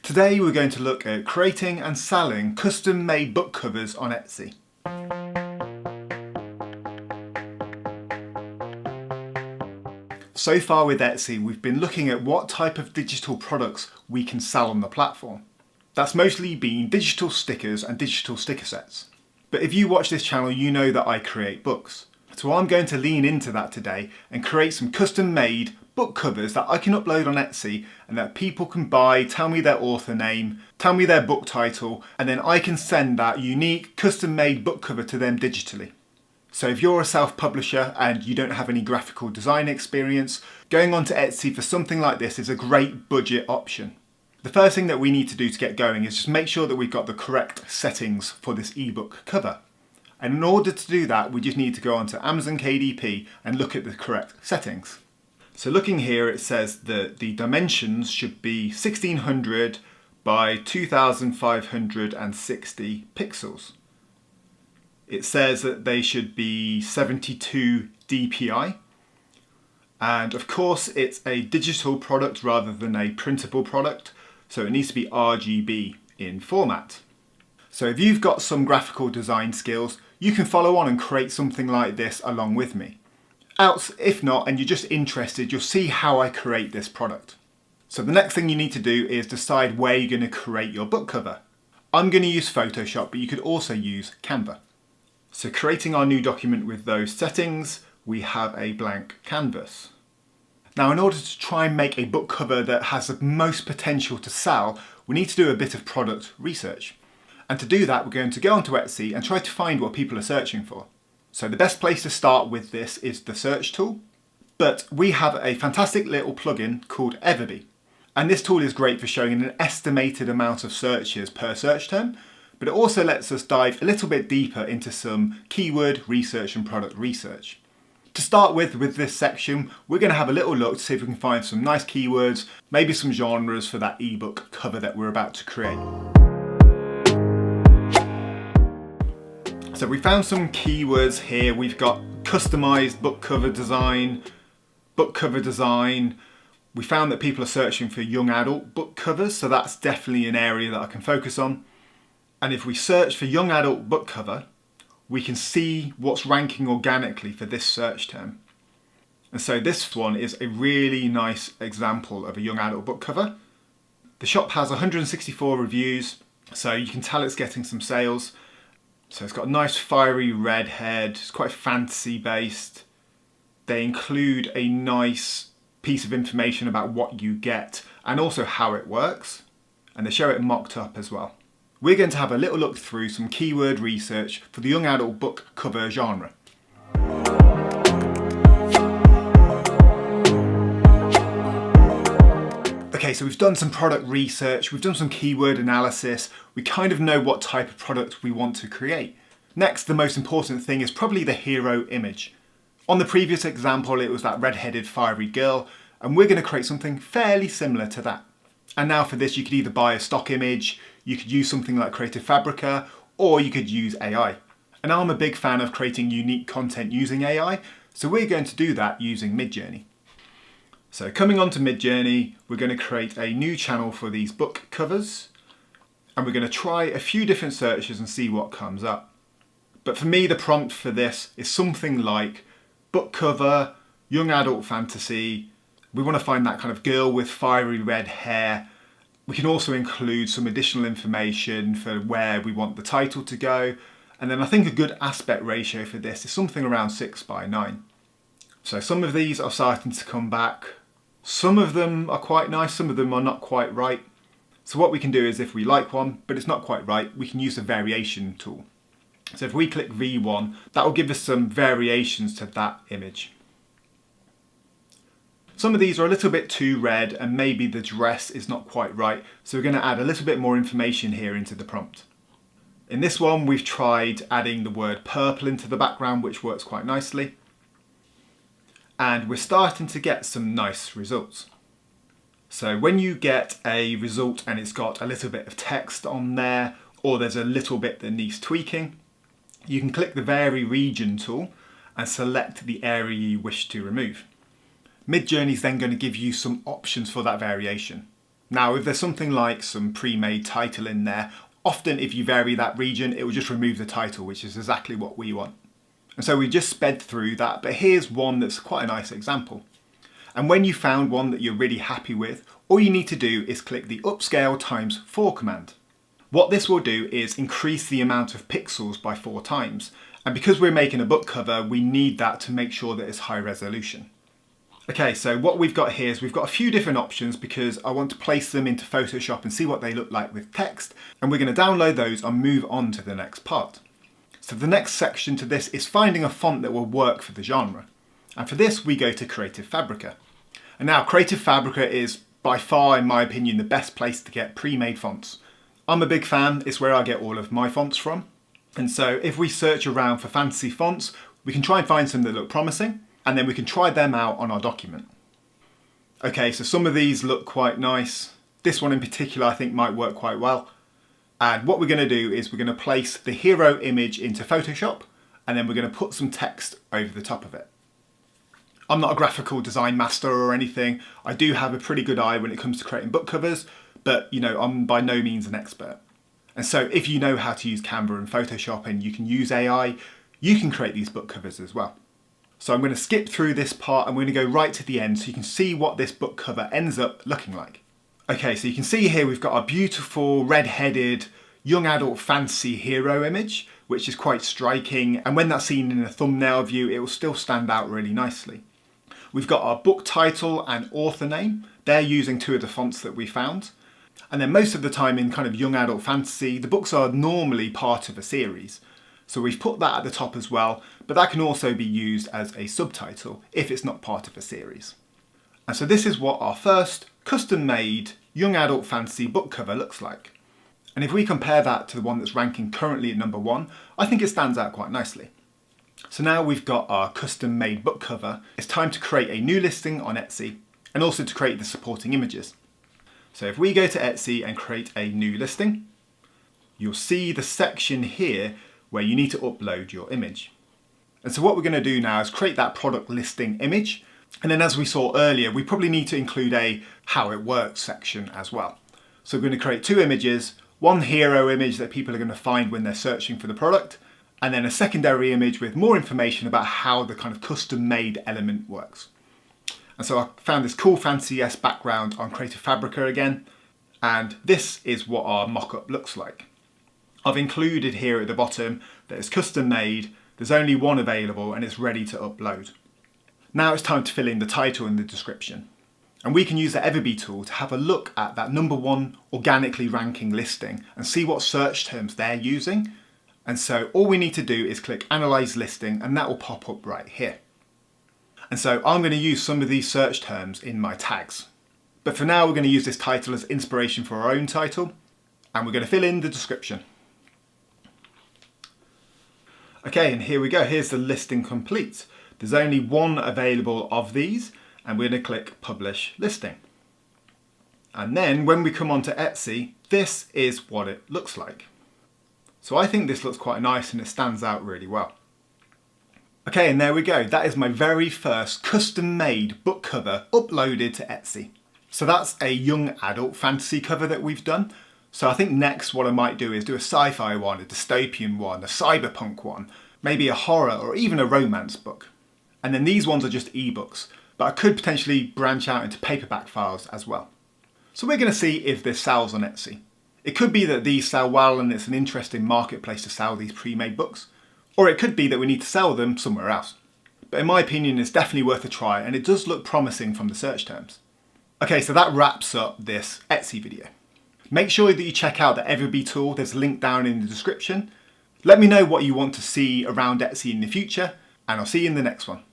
Today we're going to look at creating and selling custom-made book covers on Etsy. So far with Etsy, we've been looking at what type of digital products we can sell on the platform. That's mostly been digital stickers and digital sticker sets. But if you watch this channel, you know that I create books. So I'm going to lean into that today and create some custom-made book covers that I can upload on Etsy and that people can buy, tell me their author name, tell me their book title, and then I can send that unique custom-made book cover to them digitally. So if you're a self-publisher and you don't have any graphical design experience, going onto Etsy for something like this is a great budget option. The first thing that we need to do to get going is just make sure that we've got the correct settings for this ebook cover. And in order to do that, we just need to go onto Amazon KDP and look at the correct settings. So looking here, it says that the dimensions should be 1600 by 2560 pixels. It says that they should be 72 dpi. And of course, it's a digital product rather than a printable product. So it needs to be RGB in format. So if you've got some graphical design skills, you can follow on and create something like this along with me. Else, if not, and you're just interested, you'll see how I create this product. So the next thing you need to do is decide where you're going to create your book cover. I'm going to use Photoshop, but you could also use Canva. So creating our new document with those settings, we have a blank canvas. Now, in order to try and make a book cover that has the most potential to sell, we need to do a bit of product research. And to do that, we're going to go onto Etsy and try to find what people are searching for. So the best place to start with this is the search tool, but we have a fantastic little plugin called Everbee. And this tool is great for showing an estimated amount of searches per search term, but it also lets us dive a little bit deeper into some keyword research and product research. To start with this section, we're going to have a little look to see if we can find some nice keywords, maybe some genres for that ebook cover that we're about to create. So we found some keywords here. We've got customized book cover design, book cover design. We found that people are searching for young adult book covers, so that's definitely an area that I can focus on. And if we search for young adult book cover, we can see what's ranking organically for this search term. And so this one is a really nice example of a young adult book cover. The shop has 164 reviews, so you can tell it's getting some sales. So it's got a nice fiery red head, it's quite fantasy based. They include a nice piece of information about what you get and also how it works. And they show it mocked up as well. We're going to have a little look through some keyword research for the young adult book cover genre. Okay, so we've done some product research, we've done some keyword analysis, we kind of know what type of product we want to create. Next, the most important thing is probably the hero image. On the previous example, it was that red-headed fiery girl, and we're going to create something fairly similar to that. And now for this, you could either buy a stock image, you could use something like Creative Fabrica, or you could use AI. And I'm a big fan of creating unique content using AI, so we're going to do that using Midjourney. So coming on to Midjourney, we're going to create a new channel for these book covers, and we're going to try a few different searches and see what comes up. But for me, the prompt for this is something like book cover, young adult fantasy. We want to find that kind of girl with fiery red hair. We can also include some additional information for where we want the title to go. And then I think a good aspect ratio for this is something around 6:9. So some of these are starting to come back. Some of them are quite nice, some of them are not quite right. So what we can do is if we like one, but it's not quite right, we can use the variation tool. So if we click V1, that will give us some variations to that image. Some of these are a little bit too red and maybe the dress is not quite right. So we're going to add a little bit more information here into the prompt. In this one, we've tried adding the word purple into the background, which works quite nicely. And we're starting to get some nice results. So when you get a result and it's got a little bit of text on there, or there's a little bit that needs tweaking, you can click the Vary Region tool and select the area you wish to remove. Midjourney is then going to give you some options for that variation. Now, if there's something like some pre-made title in there, often if you vary that region, it will just remove the title, which is exactly what we want. And so we just sped through that, but here's one that's quite a nice example. And when you found one that you're really happy with, all you need to do is click the upscale ×4 command. What this will do is increase the amount of pixels by 4 times. And because we're making a book cover, we need that to make sure that it's high resolution. Okay, so what we've got here is we've got a few different options because I want to place them into Photoshop and see what they look like with text. And we're going to download those and move on to the next part. So the next section to this is finding a font that will work for the genre. And for this, we go to Creative Fabrica. And now Creative Fabrica is by far, in my opinion, the best place to get pre-made fonts. I'm a big fan, it's where I get all of my fonts from. And so if we search around for fancy fonts, we can try and find some that look promising, and then we can try them out on our document. Okay, so some of these look quite nice. This one in particular I think might work quite well. And what we're going to do is we're going to place the hero image into Photoshop, and then we're going to put some text over the top of it. I'm not a graphical design master or anything. I do have a pretty good eye when it comes to creating book covers, but I'm by no means an expert. And so if you know how to use Canva and Photoshop and you can use AI, you can create these book covers as well. So I'm going to skip through this part and we're going to go right to the end so you can see what this book cover ends up looking like. Okay, so you can see here we've got our beautiful red-headed young adult fantasy hero image, which is quite striking, and when that's seen in a thumbnail view it will still stand out really nicely. We've got our book title and author name. They're using 2 of the fonts that we found. And then most of the time in kind of young adult fantasy, the books are normally part of a series. So we've put that at the top as well, but that can also be used as a subtitle if it's not part of a series. And so this is what our first custom-made young adult fantasy book cover looks like. And if we compare that to the one that's ranking currently at number 1, I think it stands out quite nicely. So now we've got our custom-made book cover, it's time to create a new listing on Etsy and also to create the supporting images. So if we go to Etsy and create a new listing, you'll see the section here where you need to upload your image. And so what we're going to do now is create that product listing image. And then as we saw earlier, we probably need to include a how it works section as well. So we're going to create 2 images, one hero image that people are going to find when they're searching for the product, and then a secondary image with more information about how the kind of custom made element works. And so I found this cool fancy-esque background on Creative Fabrica again, and this is what our mock-up looks like. I've included here at the bottom that it's custom made, there's only one available and it's ready to upload. Now it's time to fill in the title and the description. And we can use the Everbee tool to have a look at that number 1 organically ranking listing and see what search terms they're using. And so all we need to do is click Analyze Listing and that will pop up right here. And so I'm going to use some of these search terms in my tags. But for now we're going to use this title as inspiration for our own title and we're going to fill in the description. Okay, and here we go. Here's the listing complete. There's only one available of these and we're going to click Publish Listing. And then when we come onto Etsy, this is what it looks like. So I think this looks quite nice and it stands out really well. Okay, and there we go. That is my very first custom-made book cover uploaded to Etsy. So that's a young adult fantasy cover that we've done. So I think next what I might do is do a sci-fi one, a dystopian one, a cyberpunk one, maybe a horror or even a romance book. And then these ones are just ebooks, but I could potentially branch out into paperback files as well. So we're going to see if this sells on Etsy. It could be that these sell well and it's an interesting marketplace to sell these pre-made books, or it could be that we need to sell them somewhere else. But in my opinion, it's definitely worth a try and it does look promising from the search terms. Okay, so that wraps up this Etsy video. Make sure that you check out the Everbee tool, there's a link down in the description. Let me know what you want to see around Etsy in the future, and I'll see you in the next one.